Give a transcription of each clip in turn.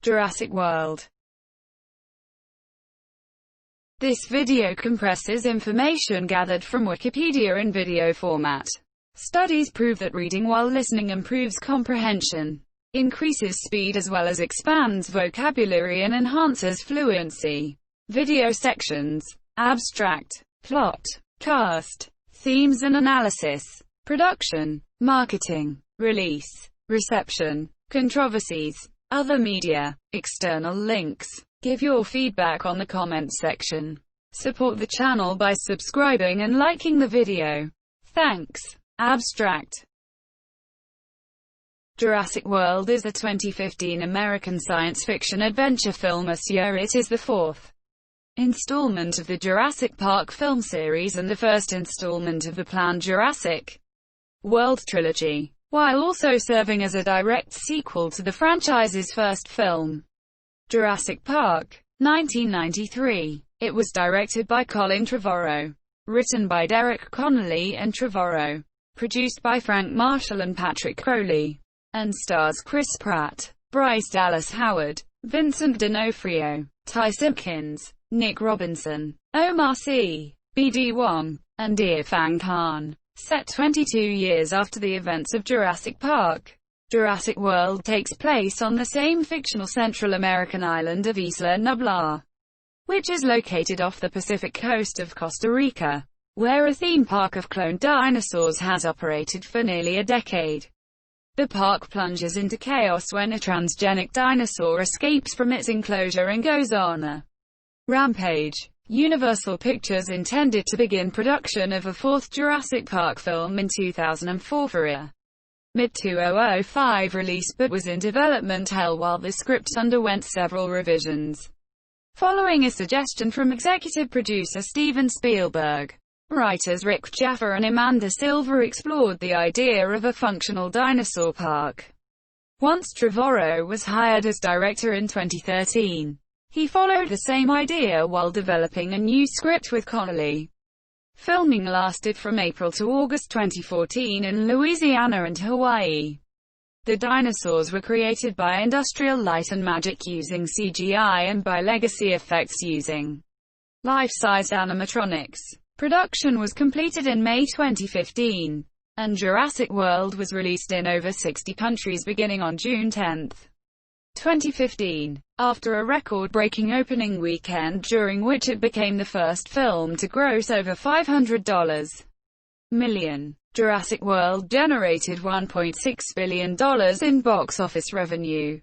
Jurassic World. This video compresses information gathered from Wikipedia in video format. Studies prove that reading while listening improves comprehension, increases speed as well as expands vocabulary and enhances fluency. Video sections: abstract, plot, cast, themes and analysis, production, marketing, release, reception, controversies, other media, external links. Give your feedback on the comments section. Support the channel by subscribing and liking the video. Thanks. Abstract. Jurassic World is a 2015 American science fiction adventure film. This year it is the fourth installment of the Jurassic Park film series and the first installment of the planned Jurassic World trilogy, while also serving as a direct sequel to the franchise's first film, Jurassic Park, 1993. It was directed by Colin Trevorrow, written by Derek Connolly and Trevorrow, produced by Frank Marshall and Patrick Crowley, and stars Chris Pratt, Bryce Dallas Howard, Vincent D'Onofrio, Ty Simpkins, Nick Robinson, Omar Sy, B.D. Wong, and Irfan Khan. Set 22 years after the events of Jurassic Park, Jurassic World takes place on the same fictional Central American island of Isla Nublar, which is located off the Pacific coast of Costa Rica, where a theme park of cloned dinosaurs has operated for nearly a decade. The park plunges into chaos when a transgenic dinosaur escapes from its enclosure and goes on a rampage. Universal Pictures intended to begin production of a fourth Jurassic Park film in 2004 for a mid-2005 release, but was in development hell while the script underwent several revisions. Following a suggestion from executive producer Steven Spielberg, writers Rick Jaffa and Amanda Silver explored the idea of a functional dinosaur park. Once Trevorrow was hired as director in 2013, he followed the same idea while developing a new script with Connolly. Filming lasted from April to August 2014 in Louisiana and Hawaii. The dinosaurs were created by Industrial Light and Magic using CGI and by Legacy Effects using life-sized animatronics. Production was completed in May 2015, and Jurassic World was released in over 60 countries beginning on June 10, 2015, after a record-breaking opening weekend during which it became the first film to gross over $500 million. Jurassic World generated $1.6 billion in box office revenue,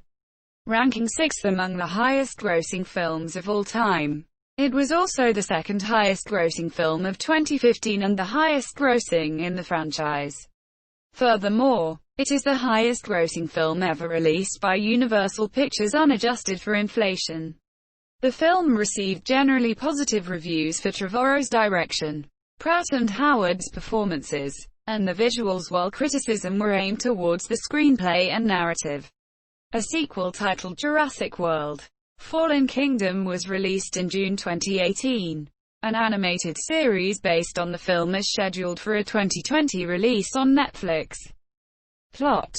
ranking sixth among the highest-grossing films of all time. It was also the second highest-grossing film of 2015 and the highest-grossing in the franchise. Furthermore, it is the highest-grossing film ever released by Universal Pictures unadjusted for inflation. The film received generally positive reviews for Trevorrow's direction, Pratt and Howard's performances, and the visuals, while criticism were aimed towards the screenplay and narrative. A sequel titled Jurassic World: Fallen Kingdom was released in June 2018. An animated series based on the film is scheduled for a 2020 release on Netflix. Plot: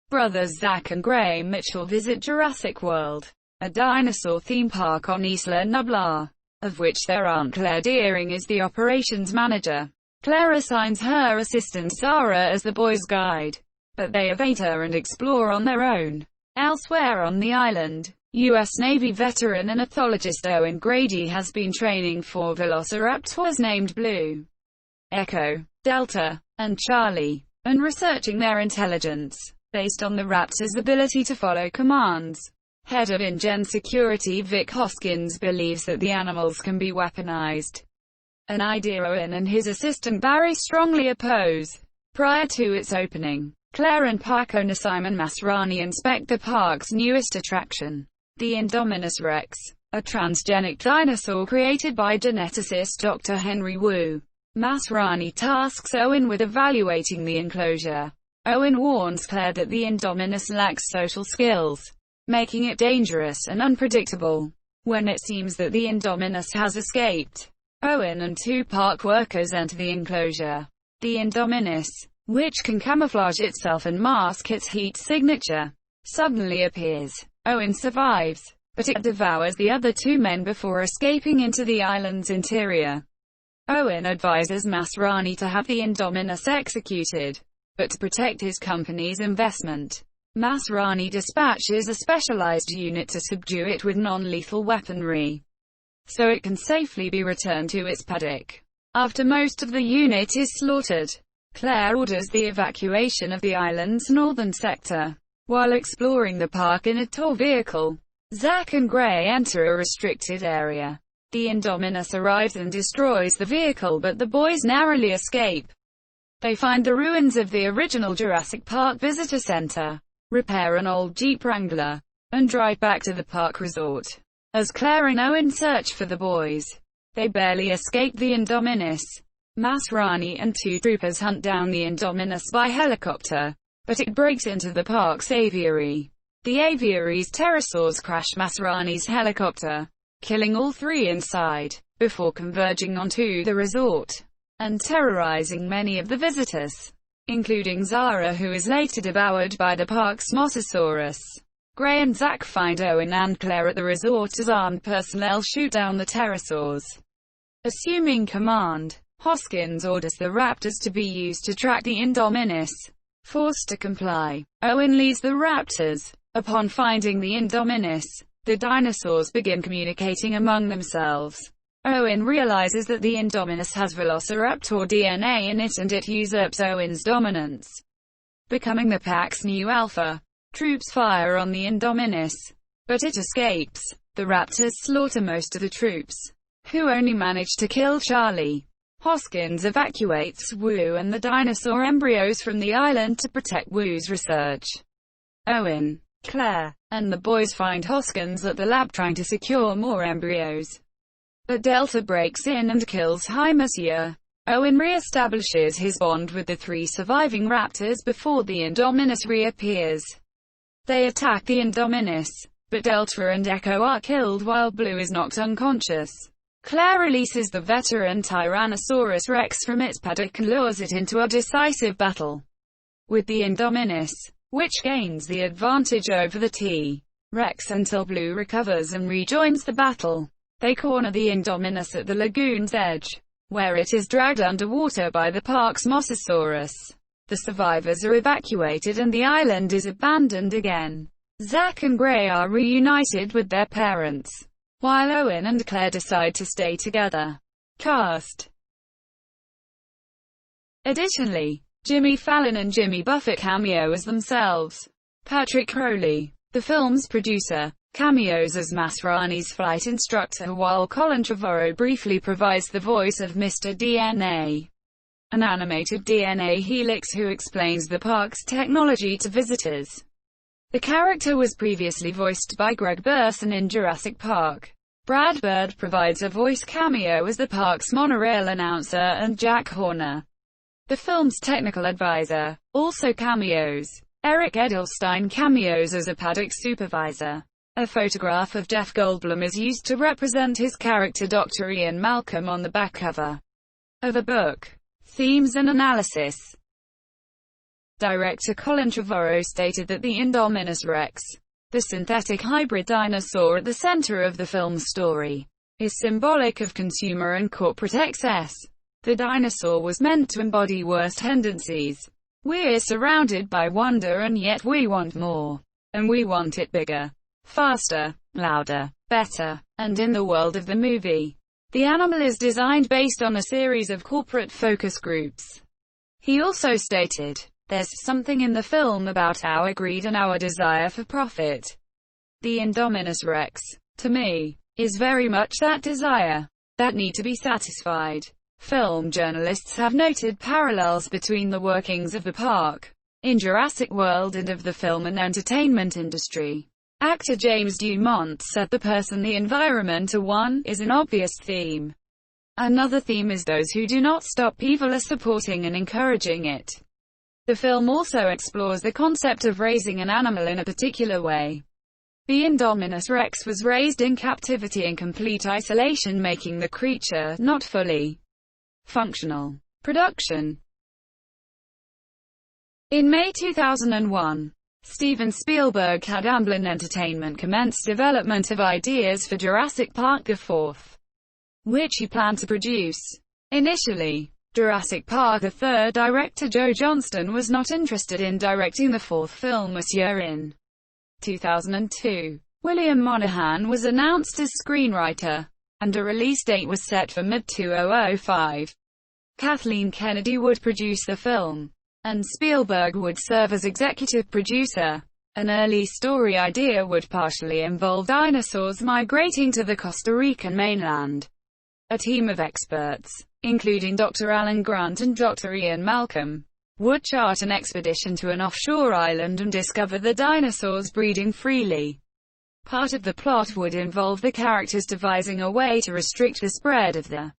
brothers Zach and Gray Mitchell visit Jurassic World, a dinosaur theme park on Isla Nublar, of which their aunt Claire Deering is the operations manager. Claire assigns her assistant Sarah as the boys' guide, but they evade her and explore on their own. Elsewhere on the island, U.S. Navy veteran and ethologist Owen Grady has been training for velociraptors named Blue, Echo, Delta, and Charlie, and researching their intelligence, based on the raptors' ability to follow commands. Head of InGen Security Vic Hoskins believes that the animals can be weaponized, an idea Owen and his assistant Barry strongly oppose. Prior to its opening, Claire and park owner Simon Masrani inspect the park's newest attraction, the Indominus Rex, a transgenic dinosaur created by geneticist Dr. Henry Wu. Masrani tasks Owen with evaluating the enclosure. Owen warns Claire that the Indominus lacks social skills, making it dangerous and unpredictable. When it seems that the Indominus has escaped, Owen and two park workers enter the enclosure. The Indominus, which can camouflage itself and mask its heat signature, suddenly appears. Owen survives, but it devours the other two men before escaping into the island's interior. Owen advises Masrani to have the Indominus executed, but to protect his company's investment, Masrani dispatches a specialized unit to subdue it with non-lethal weaponry, so it can safely be returned to its paddock. After most of the unit is slaughtered, Claire orders the evacuation of the island's northern sector. While exploring the park in a tour vehicle, Zack and Gray enter a restricted area. The Indominus arrives and destroys the vehicle, but the boys narrowly escape. They find the ruins of the original Jurassic Park Visitor Center, repair an old Jeep Wrangler, and drive back to the park resort. As Claire and Owen search for the boys, they barely escape the Indominus. Masrani and two troopers hunt down the Indominus by helicopter, but it breaks into the park's aviary. The aviary's pterosaurs crash Masrani's helicopter, killing all three inside, before converging onto the resort, and terrorizing many of the visitors, including Zara, who is later devoured by the park's Mosasaurus. Gray and Zack find Owen and Claire at the resort as armed personnel shoot down the pterosaurs. Assuming command, Hoskins orders the raptors to be used to track the Indominus. Forced to comply, Owen leads the raptors. Upon finding the Indominus, the dinosaurs begin communicating among themselves. Owen realizes that the Indominus has Velociraptor DNA in it and it usurps Owen's dominance, becoming the pack's new alpha. Troops fire on the Indominus, but it escapes. The raptors slaughter most of the troops, who only manage to kill Charlie. Hoskins evacuates Wu and the dinosaur embryos from the island to protect Wu's research. Owen, Claire, and the boys find Hoskins at the lab trying to secure more embryos. But Delta breaks in and kills Hi Monsieur. Owen re-establishes his bond with the three surviving raptors before the Indominus reappears. They attack the Indominus, but Delta and Echo are killed while Blue is knocked unconscious. Claire releases the veteran Tyrannosaurus Rex from its paddock and lures it into a decisive battle with the Indominus, which gains the advantage over the T-Rex until Blue recovers and rejoins the battle. They corner the Indominus at the lagoon's edge, where it is dragged underwater by the park's Mosasaurus. The survivors are evacuated and the island is abandoned again. Zack and Gray are reunited with their parents, while Owen and Claire decide to stay together. Cast. Additionally, Jimmy Fallon and Jimmy Buffett cameo as themselves. Patrick Crowley, the film's producer, cameos as Masrani's flight instructor, while Colin Trevorrow briefly provides the voice of Mr. DNA, an animated DNA helix who explains the park's technology to visitors. The character was previously voiced by Greg Burson in Jurassic Park. Brad Bird provides a voice cameo as the park's monorail announcer, and Jack Horner, the film's technical advisor, also cameos. Eric Edelstein cameos as a paddock supervisor. A photograph of Jeff Goldblum is used to represent his character Dr. Ian Malcolm on the back cover of a book. Themes and analysis. Director Colin Trevorrow stated that the Indominus Rex, the synthetic hybrid dinosaur at the center of the film's story, is symbolic of consumer and corporate excess. The dinosaur was meant to embody worst tendencies. We're surrounded by wonder and yet we want more. And we want it bigger, faster, louder, better. And in the world of the movie, the animal is designed based on a series of corporate focus groups. He also stated, "There's something in the film about our greed and our desire for profit. The Indominus Rex, to me, is very much that desire, that need to be satisfied." Film journalists have noted parallels between the workings of the park in Jurassic World and of the film and entertainment industry. Actor James Dumont said the person, the environment is an obvious theme. Another theme is those who do not stop evil are supporting and encouraging it. The film also explores the concept of raising an animal in a particular way. The Indominus Rex was raised in captivity in complete isolation, making the creature not fully functional. Production. In May 2001, Steven Spielberg had Amblin Entertainment commence development of ideas for Jurassic Park the fourth, which he planned to produce. Initially, Jurassic Park the third director Joe Johnston was not interested in directing the fourth film this year. In 2002, William Monahan was announced as screenwriter, and a release date was set for mid-2005. Kathleen Kennedy would produce the film, and Spielberg would serve as executive producer. An early story idea would partially involve dinosaurs migrating to the Costa Rican mainland. A team of experts, including Dr. Alan Grant and Dr. Ian Malcolm, would chart an expedition to an offshore island and discover the dinosaurs breeding freely. Part of the plot would involve the characters devising a way to restrict the spread of the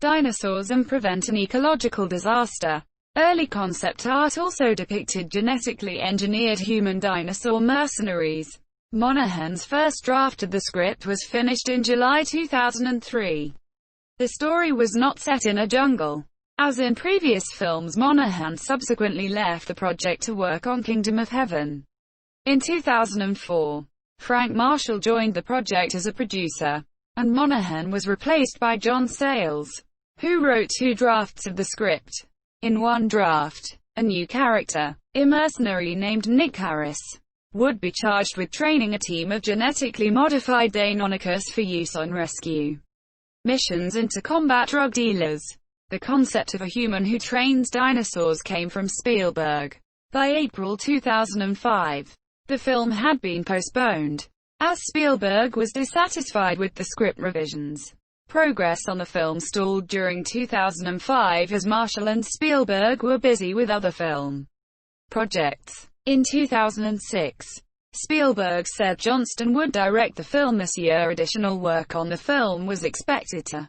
dinosaurs and prevent an ecological disaster. Early concept art also depicted genetically engineered human dinosaur mercenaries. Monahan's first draft of the script was finished in July 2003. The story was not set in a jungle. As in previous films, Monahan subsequently left the project to work on Kingdom of Heaven. In 2004, Frank Marshall joined the project as a producer, and Monahan was replaced by John Sayles, who wrote 2 drafts of the script. In one draft, a new character, a mercenary named Nick Harris, would be charged with training a team of genetically modified Deinonychus for use on rescue missions and to combat drug dealers. The concept of a human who trains dinosaurs came from Spielberg. By April 2005, the film had been postponed, as Spielberg was dissatisfied with the script revisions. Progress on the film stalled during 2005 as Marshall and Spielberg were busy with other film projects. In 2006, Spielberg said Johnston would direct the film this year. Additional work on the film was expected to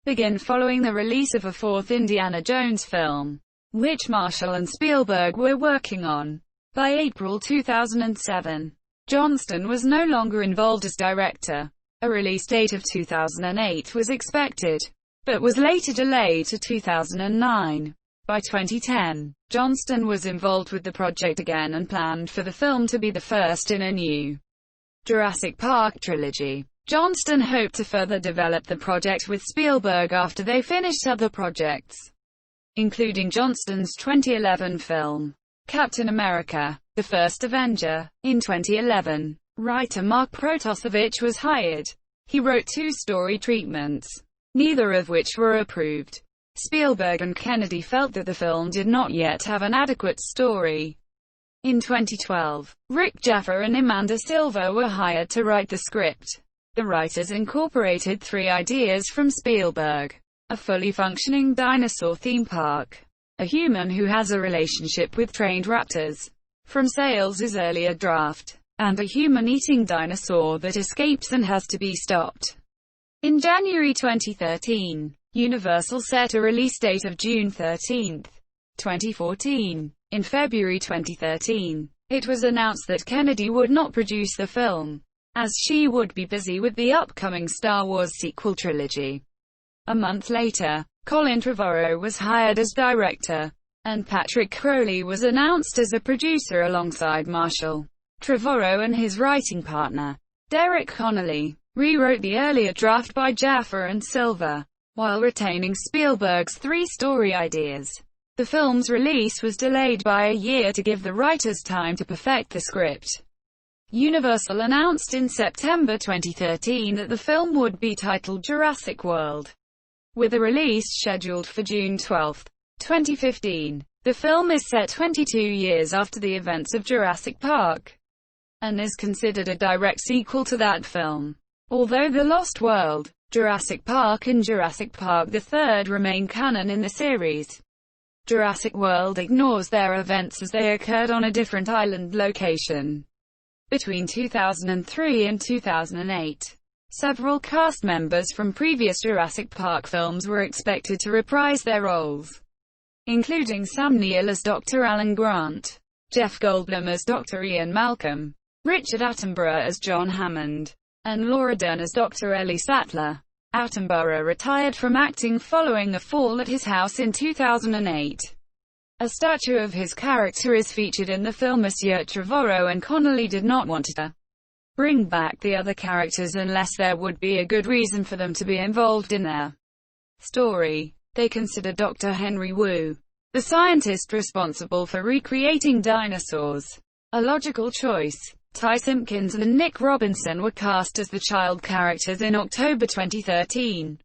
begin following the release of a fourth Indiana Jones film, which Marshall and Spielberg were working on. By April 2007, Johnston was no longer involved as director. A release date of 2008 was expected, but was later delayed to 2009. By 2010, Johnston was involved with the project again and planned for the film to be the first in a new Jurassic Park trilogy. Johnston hoped to further develop the project with Spielberg after they finished other projects, including Johnston's 2011 film, Captain America: The First Avenger. In 2011, writer Mark Protosevich was hired. He wrote 2 story treatments, neither of which were approved. Spielberg and Kennedy felt that the film did not yet have an adequate story. In 2012, Rick Jaffa and Amanda Silva were hired to write the script. The writers incorporated 3 ideas from Spielberg: a fully functioning dinosaur theme park, a human who has a relationship with trained raptors, from Sayles' earlier draft, and a human-eating dinosaur that escapes and has to be stopped. In January 2013, Universal set a release date of June 13, 2014. In February 2013, it was announced that Kennedy would not produce the film, as she would be busy with the upcoming Star Wars sequel trilogy. A month later, Colin Trevorrow was hired as director, and Patrick Crowley was announced as a producer alongside Marshall. Trevorrow and his writing partner, Derek Connolly, rewrote the earlier draft by Jaffa and Silva, while retaining Spielberg's 3 story ideas. The film's release was delayed by a year to give the writers time to perfect the script. Universal announced in September 2013 that the film would be titled Jurassic World, with a release scheduled for June 12, 2015. The film is set 22 years after the events of Jurassic Park, and is considered a direct sequel to that film. Although The Lost World, Jurassic Park and Jurassic Park the Third remain canon in the series, Jurassic World ignores their events as they occurred on a different island location. Between 2003 and 2008, several cast members from previous Jurassic Park films were expected to reprise their roles, including Sam Neill as Dr. Alan Grant, Jeff Goldblum as Dr. Ian Malcolm, Richard Attenborough as John Hammond, and Laura Dern as Dr. Ellie Sattler. Attenborough retired from acting following a fall at his house in 2008. A statue of his character is featured in the film. Monsieur Trevorrow and Connolly did not want to bring back the other characters unless there would be a good reason for them to be involved in their story. They considered Dr. Henry Wu, the scientist responsible for recreating dinosaurs, a logical choice. Ty Simpkins and Nick Robinson were cast as the child characters in October 2013.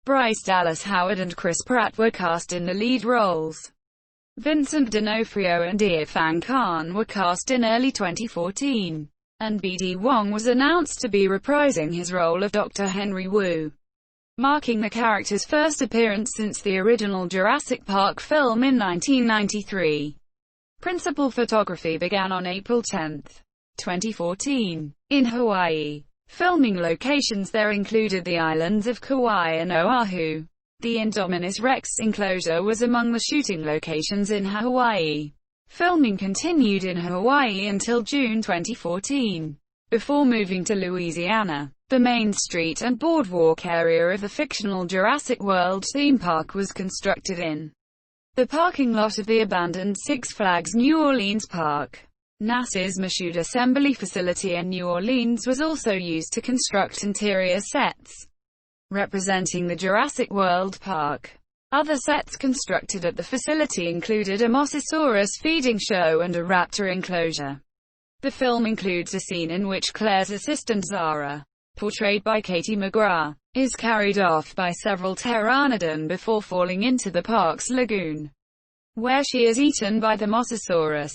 Bryce Dallas Howard and Chris Pratt were cast in the lead roles. Vincent D'Onofrio and Irfan Khan were cast in early 2014. And B.D. Wong was announced to be reprising his role of Dr. Henry Wu, marking the character's first appearance since the original Jurassic Park film in 1993. Principal photography began on April 10, 2014, in Hawaii. Filming locations there included the islands of Kauai and Oahu. The Indominus Rex enclosure was among the shooting locations in Hawaii. Filming continued in Hawaii until June 2014, before moving to Louisiana. The Main Street and boardwalk area of the fictional Jurassic World theme park was constructed in the parking lot of the abandoned Six Flags New Orleans Park. NASA's Michoud Assembly Facility in New Orleans was also used to construct interior sets representing the Jurassic World Park. Other sets constructed at the facility included a Mosasaurus feeding show and a raptor enclosure. The film includes a scene in which Claire's assistant Zara, portrayed by Katie McGrath, is carried off by several pteranodon before falling into the park's lagoon, where she is eaten by the Mosasaurus,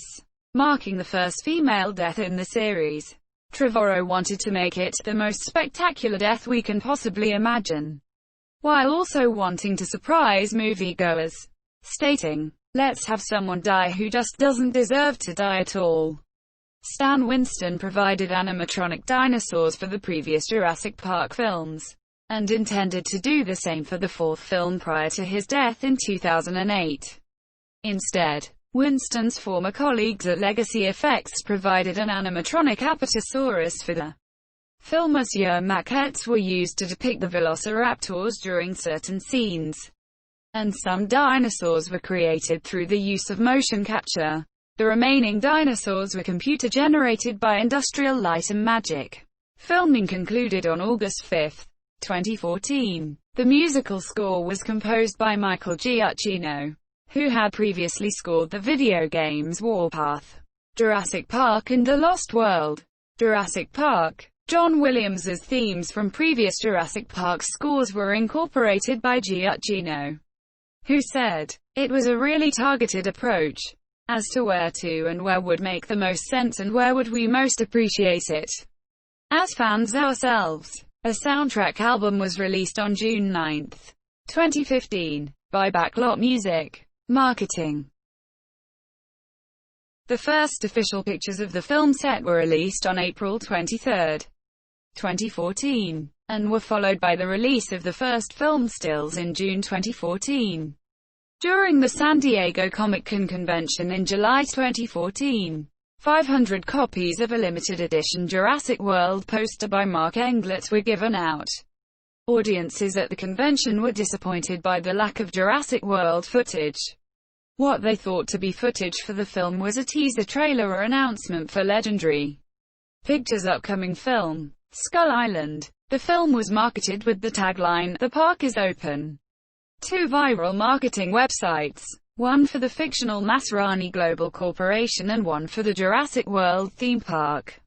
marking the first female death in the series. Trevorrow wanted to make it the most spectacular death we can possibly imagine, while also wanting to surprise moviegoers, stating, "Let's have someone die who just doesn't deserve to die at all." Stan Winston provided animatronic dinosaurs for the previous Jurassic Park films, and intended to do the same for the fourth film prior to his death in 2008. Instead, Winston's former colleagues at Legacy Effects provided an animatronic Apatosaurus for the film. Monsieur maquettes were used to depict the velociraptors during certain scenes, and some dinosaurs were created through the use of motion capture. The remaining dinosaurs were computer-generated by Industrial Light and Magic. Filming concluded on August 5, 2014. The musical score was composed by Michael Giacchino, who had previously scored the video games Warpath, Jurassic Park and The Lost World. Jurassic Park. John Williams's themes from previous Jurassic Park scores were incorporated by Giacchino, who said, "It was a really targeted approach as to where to and where would make the most sense and where would we most appreciate it as fans ourselves." A soundtrack album was released on June 9, 2015, by Backlot Music. Marketing. The first official pictures of the film set were released on April 23, 2014, and were followed by the release of the first film stills in June 2014. During the San Diego Comic-Con convention in July 2014, 500 copies of a limited edition Jurassic World poster by Mark Englert were given out. Audiences at the convention were disappointed by the lack of Jurassic World footage. What they thought to be footage for the film was a teaser trailer or announcement for Legendary Pictures' upcoming film, Skull Island. The film was marketed with the tagline, "The park is open." Two viral marketing websites, one for the fictional Masrani Global Corporation and one for the Jurassic World theme park,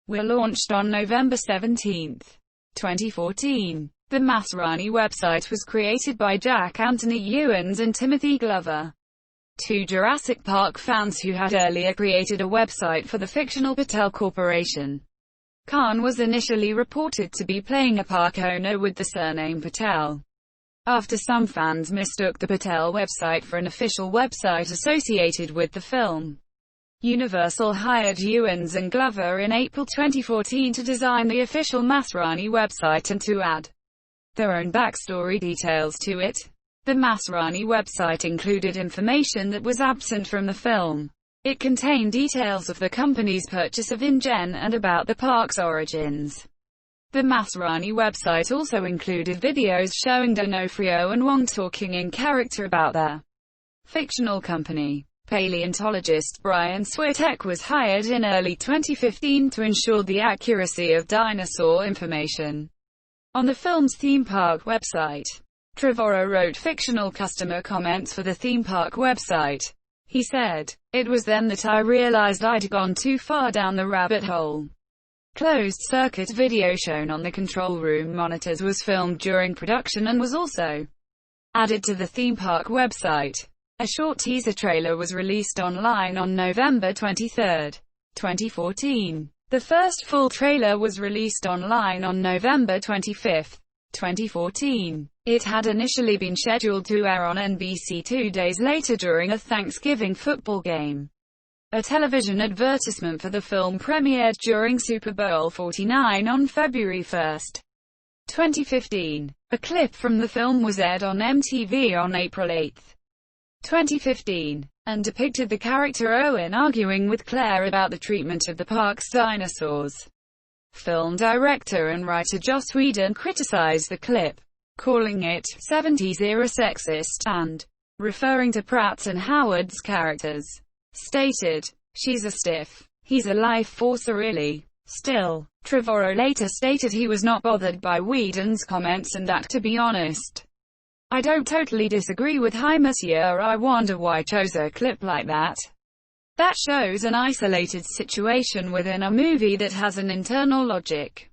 were launched on November 17, 2014. The Masrani website was created by Jack Anthony Ewens and Timothy Glover, two Jurassic Park fans who had earlier created a website for the fictional Patel Corporation. Khan was initially reported to be playing a park owner with the surname Patel, after some fans mistook the Patel website for an official website associated with the film. Universal hired Ewens and Glover in April 2014 to design the official Masrani website and to add their own backstory details to it. The Masrani website included information that was absent from the film. It contained details of the company's purchase of InGen and about the park's origins. The Masrani website also included videos showing D'Onofrio and Wong talking in character about their fictional company. Paleontologist Brian Switek was hired in early 2015 to ensure the accuracy of dinosaur information on the film's theme park website. Trevorrow wrote fictional customer comments for the theme park website. He said, "It was then that I realized I'd gone too far down the rabbit hole." Closed-circuit video shown on the control room monitors was filmed during production and was also added to the theme park website. A short teaser trailer was released online on November 23, 2014. The first full trailer was released online on November 25, 2014. It had initially been scheduled to air on NBC 2 days later during a Thanksgiving football game. A television advertisement for the film premiered during Super Bowl 49 on February 1, 2015. A clip from the film was aired on MTV on April 8, 2015, and depicted the character Owen arguing with Claire about the treatment of the park's dinosaurs. Film director and writer Joss Whedon criticized the clip, calling it 70s-era sexist, and, referring to Pratt and Howard's characters, stated, "She's a stiff. He's a life force really." Still, Trevorrow later stated he was not bothered by Whedon's comments and that, to be honest, "I don't totally disagree with Hi Monsieur, I wonder why chose a clip like that. That shows an isolated situation within a movie that has an internal logic.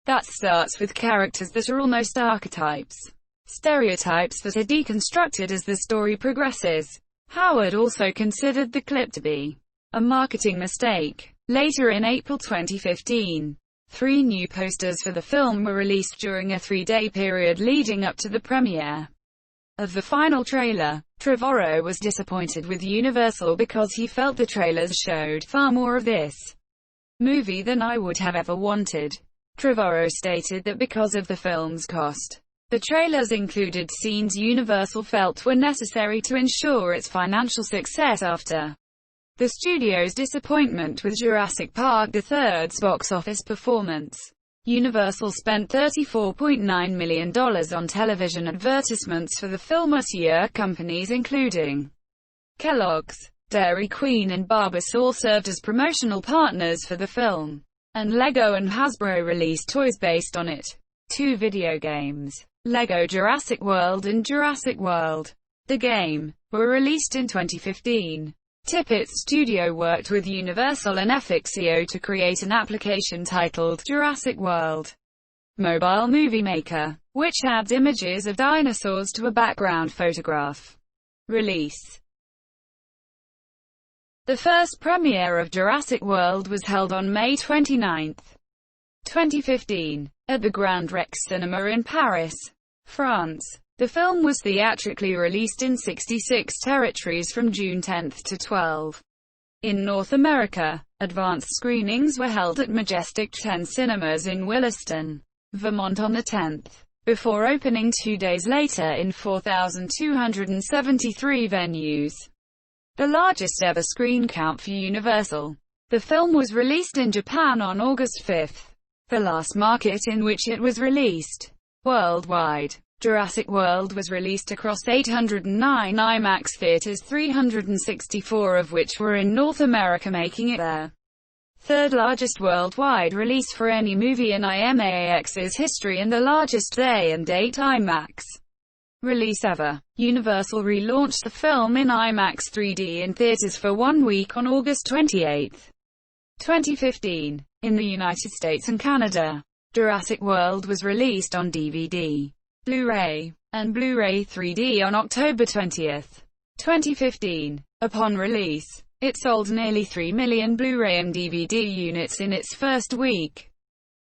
That starts with characters that are almost archetypes. Stereotypes that are deconstructed as the story progresses." Howard also considered the clip to be a marketing mistake. Later in April 2015, 3 new posters for the film were released during a 3-day period leading up to the premiere of the final trailer. Trevorrow was disappointed with Universal because he felt the trailers showed far more of this movie than I would have ever wanted. Trevorrow stated that because of the film's cost, the trailers included scenes Universal felt were necessary to ensure its financial success after the studio's disappointment with Jurassic Park the third's box office performance. Universal spent $34.9 million on television advertisements for the film this year. Companies including Kellogg's, Dairy Queen and Barbasol served as promotional partners for the film, and Lego and Hasbro released toys based on it. 2 video games, Lego Jurassic World and Jurassic World, the game, were released in 2015. Tippett's studio worked with Universal and FXCO to create an application titled Jurassic World Mobile Movie Maker, which adds images of dinosaurs to a background photograph. Release. The first premiere of Jurassic World was held on May 29, 2015, at the Grand Rex Cinema in Paris, France. The film was theatrically released in 66 territories from June 10 to 12. In North America, advanced screenings were held at Majestic 10 Cinemas in Williston, Vermont on the 10th, before opening 2 days later in 4,273 venues, the largest ever screen count for Universal. The film was released in Japan on August 5, the last market in which it was released. Worldwide, Jurassic World was released across 809 IMAX theaters, 364 of which were in North America, making it their third largest worldwide release for any movie in IMAX's history and the largest day-and-date IMAX release ever. Universal relaunched the film in IMAX 3D in theaters for 1 week on August 28, 2015. In the United States and Canada, Jurassic World was released on DVD, Blu-ray, and Blu-ray 3D on October 20, 2015. Upon release, it sold nearly 3 million Blu-ray and DVD units in its first week,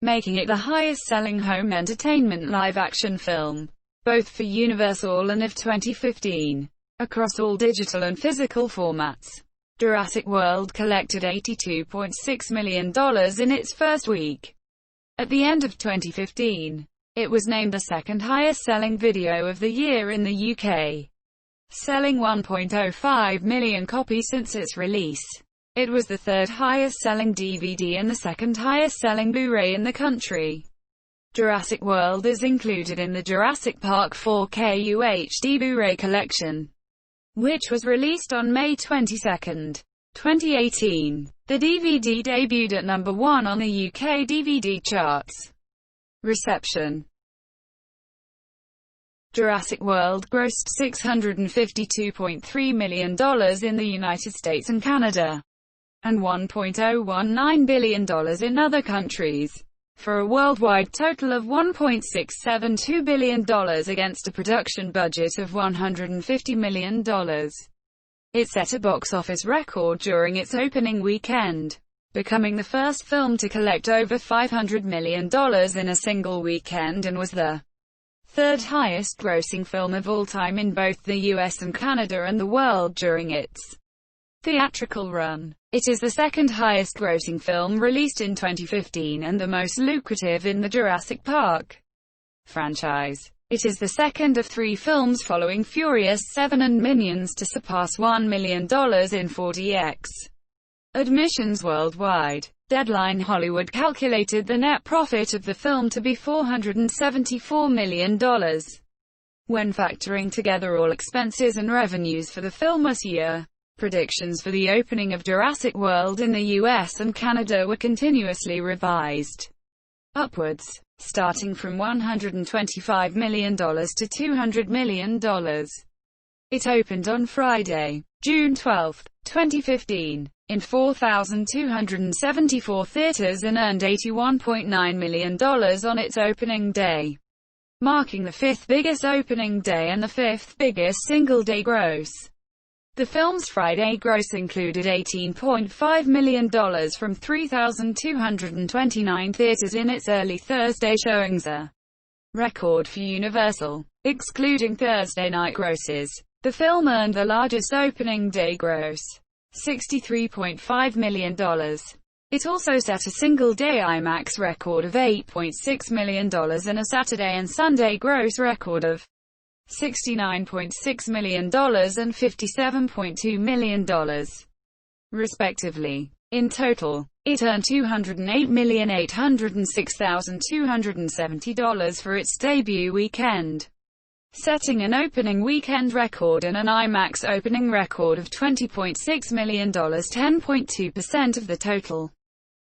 making it the highest-selling home entertainment live-action film, both for Universal and of 2015, across all digital and physical formats. Jurassic World collected $82.6 million in its first week. At the end of 2015, it was named the second highest-selling video of the year in the UK, selling 1.05 million copies since its release. It was the third highest-selling DVD and the second highest-selling Blu-ray in the country. Jurassic World is included in the Jurassic Park 4K UHD Blu-ray collection. which was released on May 22, 2018. The DVD debuted at number 1 on the UK DVD charts. Reception. Jurassic World grossed $652.3 million in the United States and Canada, and $1.019 billion in other countries, for a worldwide total of $1.672 billion against a production budget of $150 million. It set a box office record during its opening weekend, becoming the first film to collect over $500 million in a single weekend, and was the third highest grossing film of all time in both the US and Canada and the world during its theatrical run. It is the second highest grossing film released in 2015 and the most lucrative in the Jurassic Park franchise. It is the second of 3 films following Furious 7 and Minions to surpass $1 million in 4DX admissions worldwide. Deadline Hollywood calculated the net profit of the film to be $474 million. When factoring together all expenses and revenues for the film this year, predictions for the opening of Jurassic World in the US and Canada were continuously revised upwards, starting from $125 million to $200 million. It opened on Friday, June 12, 2015, in 4,274 theaters and earned $81.9 million on its opening day, marking the 5th biggest opening day and the 5th biggest single-day gross. The film's Friday gross included $18.5 million from 3,229 theaters in its early Thursday showings, a record for Universal. Excluding Thursday night grosses, the film earned the largest opening day gross, $63.5 million. It also set a single-day IMAX record of $8.6 million and a Saturday and Sunday gross record of $69.6 million and $57.2 million, respectively. In total, it earned $208,806,270 for its debut weekend, setting an opening weekend record and an IMAX opening record of $20.6 million, 10.2% of the total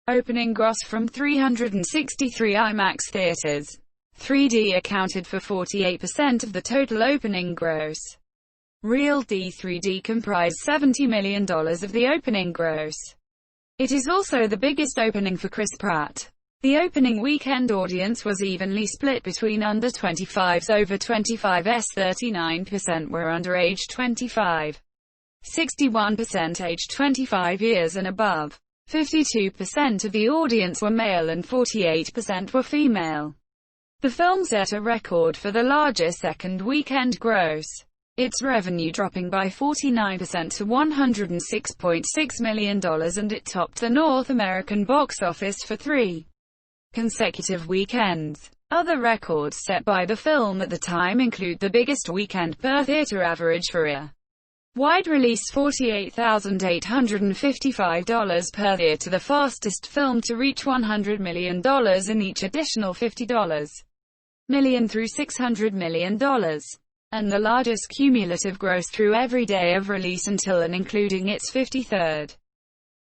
opening gross from 363 IMAX theaters. 3D accounted for 48% of the total opening gross. Real D 3D comprised $70 million of the opening gross. It is also the biggest opening for Chris Pratt. The opening weekend audience was evenly split between under 25s over 25s, 39% were under age 25, 61% aged 25 years and above, 52% of the audience were male and 48% were female. The film set a record for the largest second weekend gross, its revenue dropping by 49% to $106.6 million, and it topped the North American box office for 3 consecutive weekends. Other records set by the film at the time include the biggest weekend per theater average for a wide release, $48,855 per theater, the fastest film to reach $100 million in each additional $50 million through $600 million, and the largest cumulative gross through every day of release until and including its 53rd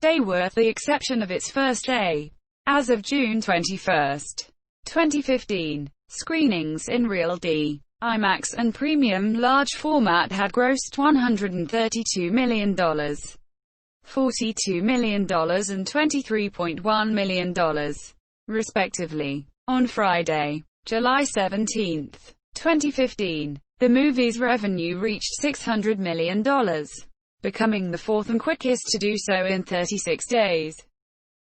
day, with the exception of its first day. As of June 21, 2015, screenings in Real D, IMAX and Premium Large Format had grossed $132 million, $42 million and $23.1 million, respectively. On Friday, July 17, 2015, the movie's revenue reached $600 million, becoming the 4th and quickest to do so in 36 days.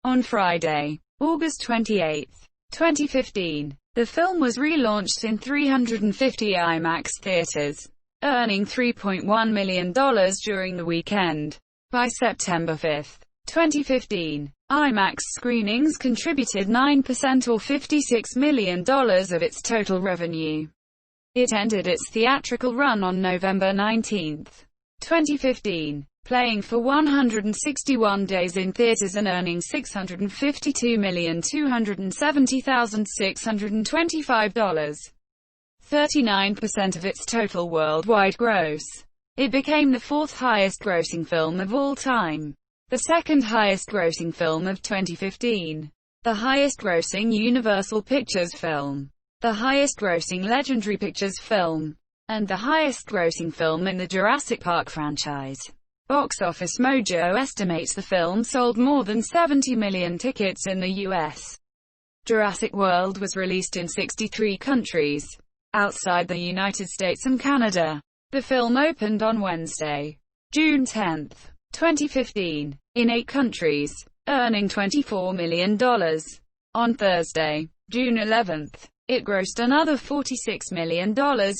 On Friday, August 28, 2015, the film was relaunched in 350 IMAX theaters, earning $3.1 million during the weekend. By September 5, 2015, IMAX screenings contributed 9% or $56 million of its total revenue. It ended its theatrical run on November 19, 2015, playing for 161 days in theaters and earning $652,270,625, 39% of its total worldwide gross. It became the fourth highest grossing film of all time, the second highest grossing film of 2015, the highest grossing Universal Pictures film, the highest grossing Legendary Pictures film, and the highest grossing film in the Jurassic Park franchise. Box Office Mojo estimates the film sold more than 70 million tickets in the US. Jurassic World was released in 63 countries, outside the United States and Canada. The film opened on Wednesday, June 10, 2015, in 8 countries, earning $24 million. On Thursday, June 11, it grossed another $46 million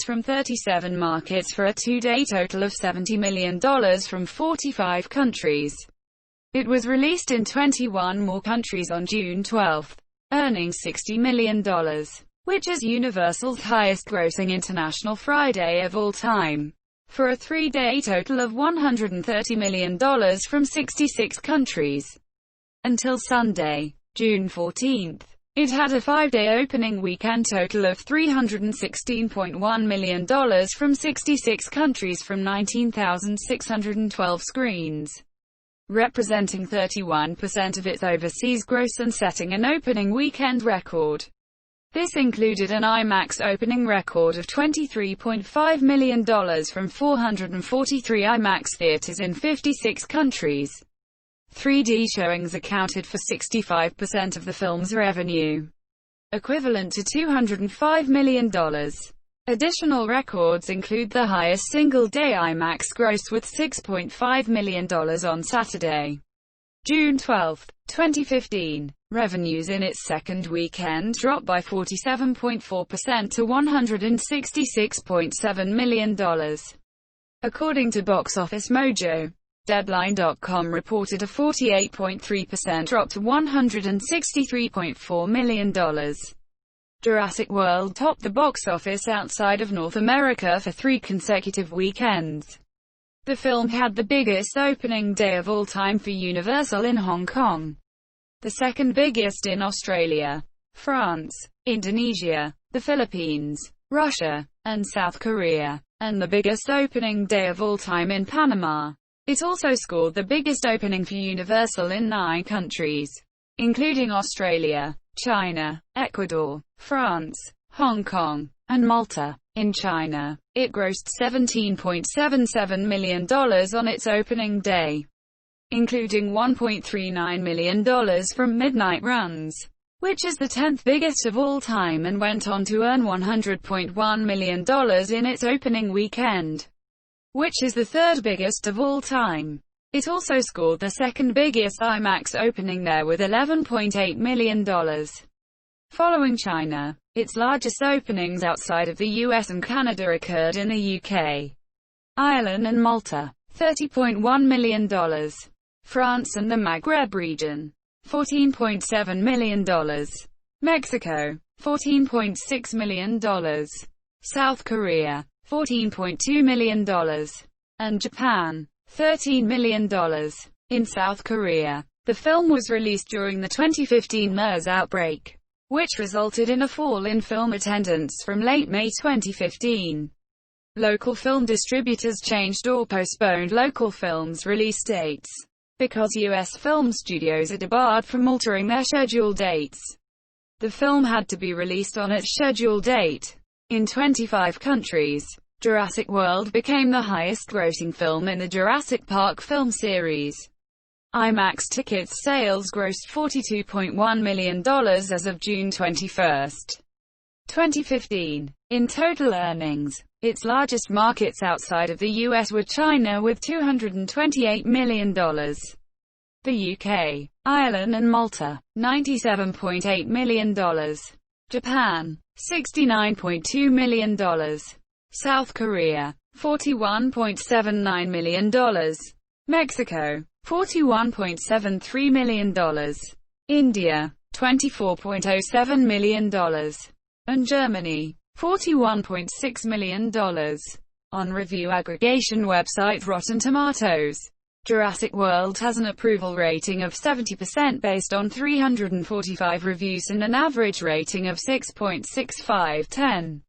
from 37 markets for a two-day total of $70 million from 45 countries. It was released in 21 more countries on June 12, earning $60 million, which is Universal's highest-grossing international Friday of all time, for a three-day total of $130 million from 66 countries. Until Sunday, June 14, it had a five-day opening weekend total of $316.1 million from 66 countries from 19,612 screens, representing 31% of its overseas gross and setting an opening weekend record. This included an IMAX opening record of $23.5 million from 443 IMAX theaters in 56 countries. 3D showings accounted for 65% of the film's revenue, equivalent to $205 million. Additional records include the highest single-day IMAX gross with $6.5 million on Saturday, June 12, 2015. Revenues in its second weekend dropped by 47.4% to $166.7 million. According to Box Office Mojo, Deadline.com reported a 48.3% drop to $163.4 million. Jurassic World topped the box office outside of North America for 3 consecutive weekends. The film had the biggest opening day of all time for Universal in Hong Kong, the second biggest in Australia, France, Indonesia, the Philippines, Russia, and South Korea, and the biggest opening day of all time in Panama. It also scored the biggest opening for Universal in 9 countries, including Australia, China, Ecuador, France, Hong Kong, and Malta. In China, it grossed $17.77 million on its opening day, including $1.39 million from midnight runs, which is the 10th biggest of all time, and went on to earn $100.1 million in its opening weekend, which is the 3rd biggest of all time. It also scored the 2nd biggest IMAX opening there with $11.8 million. Following China, its largest openings outside of the US and Canada occurred in the UK, Ireland and Malta, $30.1 million. France and the Maghreb region, $14.7 million. Mexico, $14.6 million. South Korea, $14.2 million. And Japan, $13 million. In South Korea, the film was released during the 2015 MERS outbreak, which resulted in a fall in film attendance from late May 2015. Local film distributors changed or postponed local films' release dates, because U.S. film studios are debarred from altering their schedule dates. The film had to be released on its scheduled date. In 25 countries, Jurassic World became the highest-grossing film in the Jurassic Park film series. IMAX tickets sales grossed $42.1 million as of June 21, 2015. In total earnings, its largest markets outside of the US were China with $228 million, the UK, Ireland and Malta, $97.8 million, Japan, $69.2 million, South Korea, $41.79 million, Mexico, $41.73 million, India, $24.07 million, and Germany, $41.6 million. On review aggregation website Rotten Tomatoes, Jurassic World has an approval rating of 70% based on 345 reviews and an average rating of 6.65/10.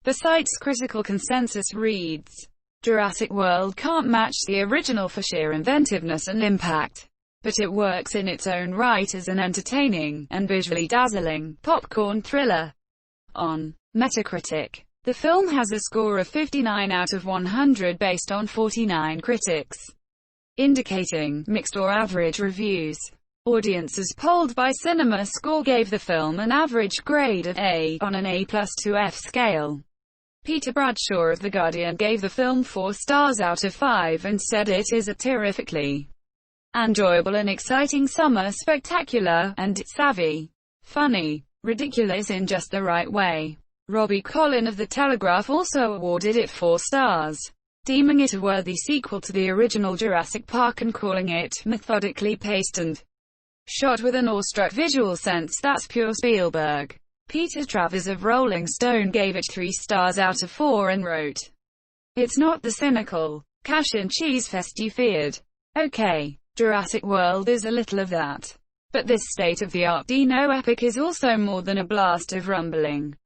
The site's critical consensus reads, Jurassic World can't match the original for sheer inventiveness and impact, but it works in its own right as an entertaining, and visually dazzling, popcorn thriller. On Metacritic, the film has a score of 59 out of 100 based on 49 critics, indicating mixed or average reviews. Audiences polled by CinemaScore gave the film an average grade of A on an A+ to F scale. Peter Bradshaw of The Guardian gave the film 4 stars out of 5 and said it is a terrifically enjoyable and exciting summer spectacular, and it's savvy, funny, ridiculous in just the right way. Robbie Collin of The Telegraph also awarded it 4 stars, deeming it a worthy sequel to the original Jurassic Park and calling it methodically paced and shot with an awestruck visual sense that's pure Spielberg. Peter Travers of Rolling Stone gave it 3 stars out of 4 and wrote, "It's not the cynical, cash-and-cheese fest you feared. Okay, Jurassic World is a little of that. But this state-of-the-art dino epic is also more than a blast of rumbling,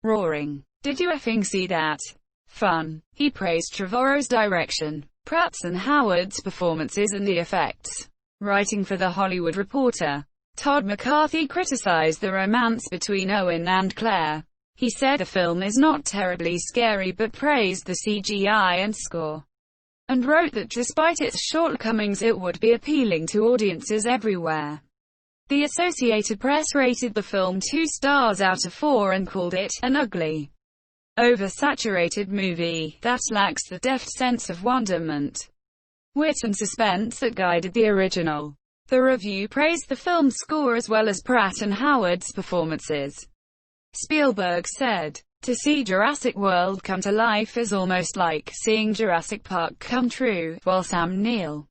roaring. Did you effing see that? Fun." He praised Trevorrow's direction, Pratt's and Howard's performances and the effects. Writing for The Hollywood Reporter, Todd McCarthy criticized the romance between Owen and Claire. He said the film is not terribly scary but praised the CGI and score, and wrote that despite its shortcomings it would be appealing to audiences everywhere. The Associated Press rated the film 2 stars out of 4 and called it an ugly, oversaturated movie that lacks the deft sense of wonderment, wit and suspense that guided the original. The review praised the film's score as well as Pratt and Howard's performances. Spielberg said, "To see Jurassic World come to life is almost like seeing Jurassic Park come true," while Sam Neill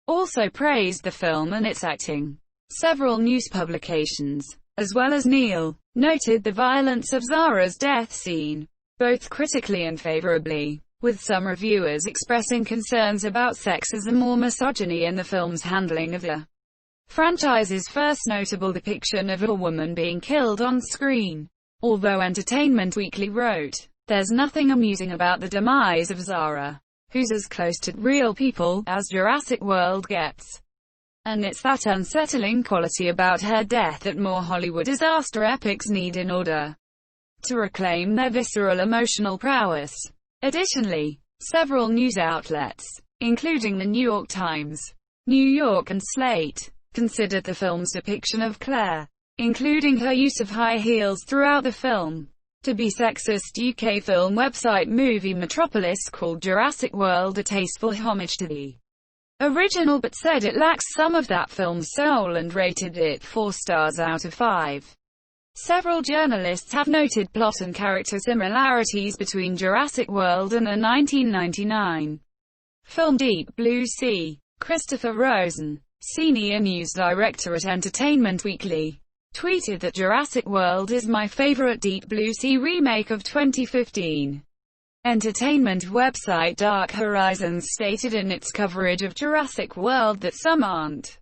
also praised the film and its acting. Several news publications, as well as Neill, noted the violence of Zara's death scene, both critically and favorably, with some reviewers expressing concerns about sexism or misogyny in the film's handling of the franchise's first notable depiction of a woman being killed on screen. Although Entertainment Weekly wrote, "There's nothing amusing about the demise of Zara, who's as close to real people as Jurassic World gets. And it's that unsettling quality about her death that more Hollywood disaster epics need in order to reclaim their visceral emotional prowess." Additionally, several news outlets, including the New York Times, New York and Slate, considered the film's depiction of Claire, including her use of high heels throughout the film, to be sexist. UK film website Movie Metropolis called Jurassic World a tasteful homage to the original but said it lacks some of that film's soul and rated it 4 stars out of 5. Several journalists have noted plot and character similarities between Jurassic World and the 1999 film Deep Blue Sea. Christopher Rosen, senior news director at Entertainment Weekly, tweeted that Jurassic World is my favorite Deep Blue Sea remake of 2015. Entertainment website Dark Horizons stated in its coverage of Jurassic World that some aren't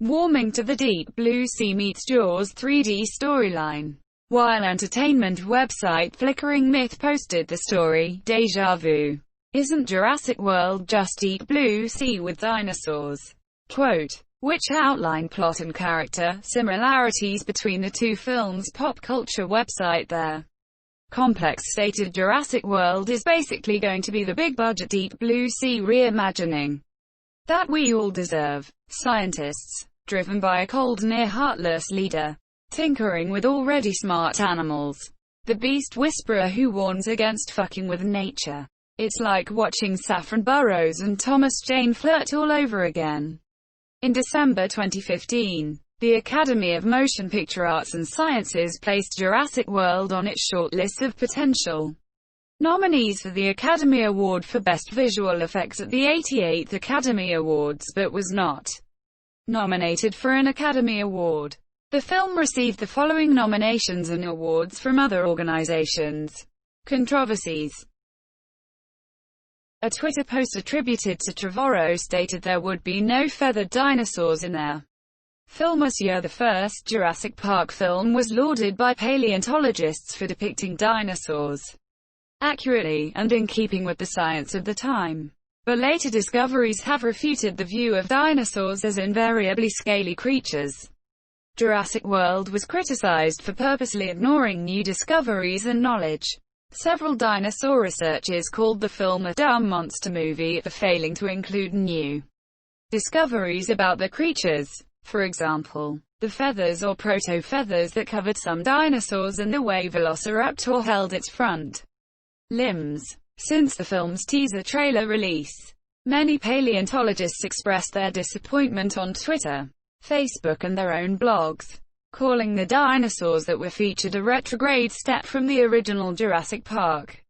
warming to the Deep Blue Sea meets Jaws 3D storyline, while entertainment website Flickering Myth posted the story, Deja Vu. Isn't Jurassic World just Deep Blue Sea with dinosaurs? Quote, which outline plot and character similarities between the two films. Pop culture website Their Complex stated Jurassic World is basically going to be the big-budget Deep Blue Sea reimagining that we all deserve. Scientists, driven by a cold, near-heartless leader, tinkering with already smart animals. The Beast Whisperer who warns against fucking with nature. It's like watching Saffron Burrows and Thomas Jane flirt all over again. In December 2015, the Academy of Motion Picture Arts and Sciences placed Jurassic World on its short list of potential nominees for the Academy Award for Best Visual Effects at the 88th Academy Awards, but was not nominated for an Academy Award. The film received the following nominations and awards from other organizations. Controversies. A Twitter post attributed to Trevorrow stated there would be no feathered dinosaurs in their film. Monsieur, the first Jurassic Park film was lauded by paleontologists for depicting dinosaurs accurately, and in keeping with the science of the time. But later discoveries have refuted the view of dinosaurs as invariably scaly creatures. Jurassic World was criticized for purposely ignoring new discoveries and knowledge. Several dinosaur researchers called the film a dumb monster movie for failing to include new discoveries about the creatures. For example, the feathers or proto-feathers that covered some dinosaurs and the way Velociraptor held its front limbs. Since the film's teaser trailer release, many paleontologists expressed their disappointment on Twitter, Facebook and their own blogs, calling the dinosaurs that were featured a retrograde step from the original Jurassic Park.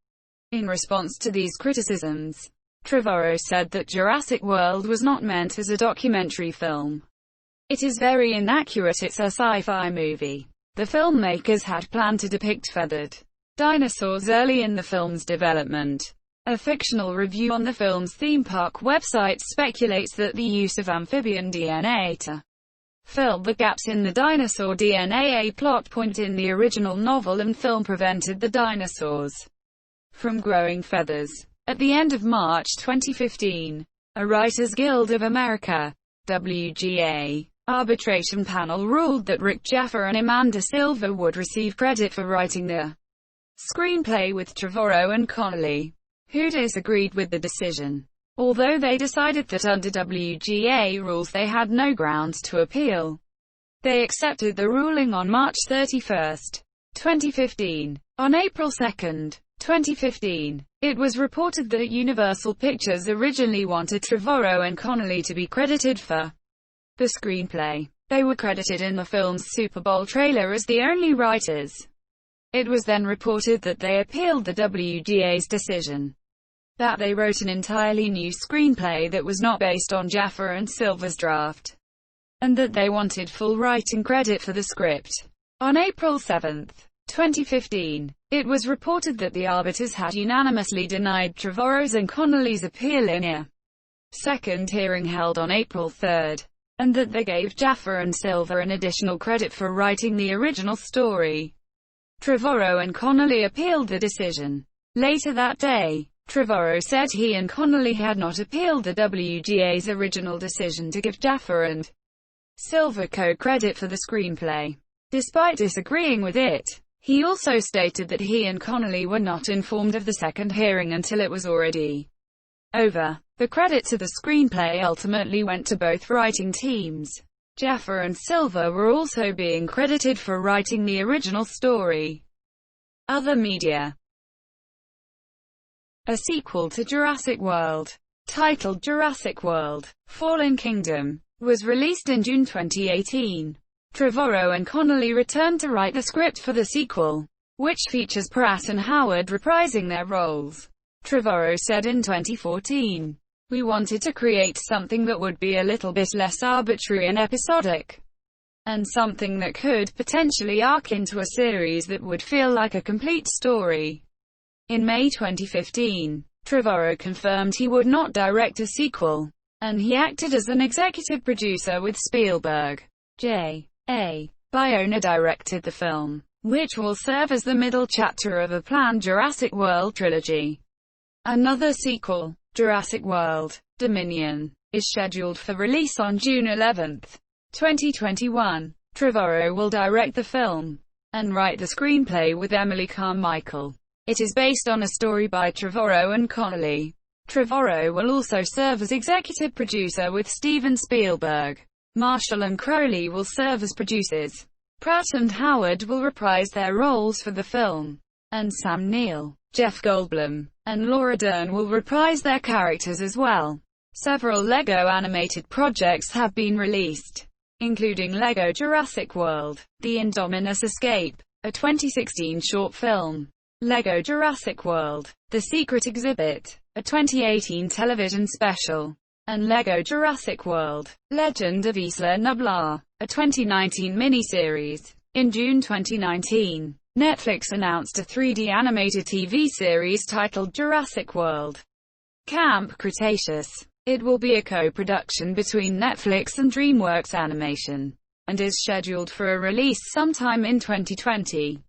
In response to these criticisms, Trevorrow said that Jurassic World was not meant as a documentary film. It is very inaccurate, it's a sci-fi movie. The filmmakers had planned to depict feathered dinosaurs early in the film's development. A fictional review on the film's theme park website speculates that the use of amphibian DNA to fill the gaps in the dinosaur DNA plot point in the original novel and film prevented the dinosaurs from growing feathers. At the end of March 2015, a Writers Guild of America, WGA, arbitration panel ruled that Rick Jaffa and Amanda Silver would receive credit for writing the screenplay with Trevorrow and Connolly, who disagreed with the decision. Although they decided that under WGA rules they had no grounds to appeal, they accepted the ruling on March 31, 2015. On April 2, 2015, it was reported that Universal Pictures originally wanted Trevorrow and Connolly to be credited for the screenplay. They were credited in the film's Super Bowl trailer as the only writers. It was then reported that they appealed the WGA's decision, that they wrote an entirely new screenplay that was not based on Jaffa and Silver's draft, and that they wanted full writing credit for the script. On April 7, 2015, it was reported that the arbiters had unanimously denied Trevorrow's and Connolly's appeal in a second hearing held on April 3, and that they gave Jaffa and Silver an additional credit for writing the original story. Trevorrow and Connolly appealed the decision. Later that day, Trevorrow said he and Connolly had not appealed the WGA's original decision to give Jaffa and Silver co-credit for the screenplay. Despite disagreeing with it, he also stated that he and Connolly were not informed of the second hearing until it was already over. The credit to the screenplay ultimately went to both writing teams. Jaffa and Silver were also being credited for writing the original story. Other media. A sequel to Jurassic World, titled Jurassic World: Fallen Kingdom, was released in June 2018. Trevorrow and Connolly returned to write the script for the sequel, which features Pratt and Howard reprising their roles. Trevorrow said in 2014, "We wanted to create something that would be a little bit less arbitrary and episodic, and something that could potentially arc into a series that would feel like a complete story." In May 2015, Trevorrow confirmed he would not direct a sequel, and he acted as an executive producer with Spielberg. J.A. Bayona directed the film, which will serve as the middle chapter of a planned Jurassic World trilogy. Another sequel, Jurassic World: Dominion, is scheduled for release on June 11, 2021. Trevorrow will direct the film and write the screenplay with Emily Carmichael. It is based on a story by Trevorrow and Connolly. Trevorrow will also serve as executive producer with Steven Spielberg. Marshall and Crowley will serve as producers. Pratt and Howard will reprise their roles for the film, and Sam Neill, Jeff Goldblum, and Laura Dern will reprise their characters as well. Several LEGO animated projects have been released, including LEGO Jurassic World: The Indominus Escape, a 2016 short film, LEGO Jurassic World: The Secret Exhibit, a 2018 television special, and LEGO Jurassic World: Legend of Isla Nublar, a 2019 miniseries. In June 2019, Netflix announced a 3D animated TV series titled Jurassic World: Camp Cretaceous. It will be a co-production between Netflix and DreamWorks Animation, and is scheduled for a release sometime in 2020.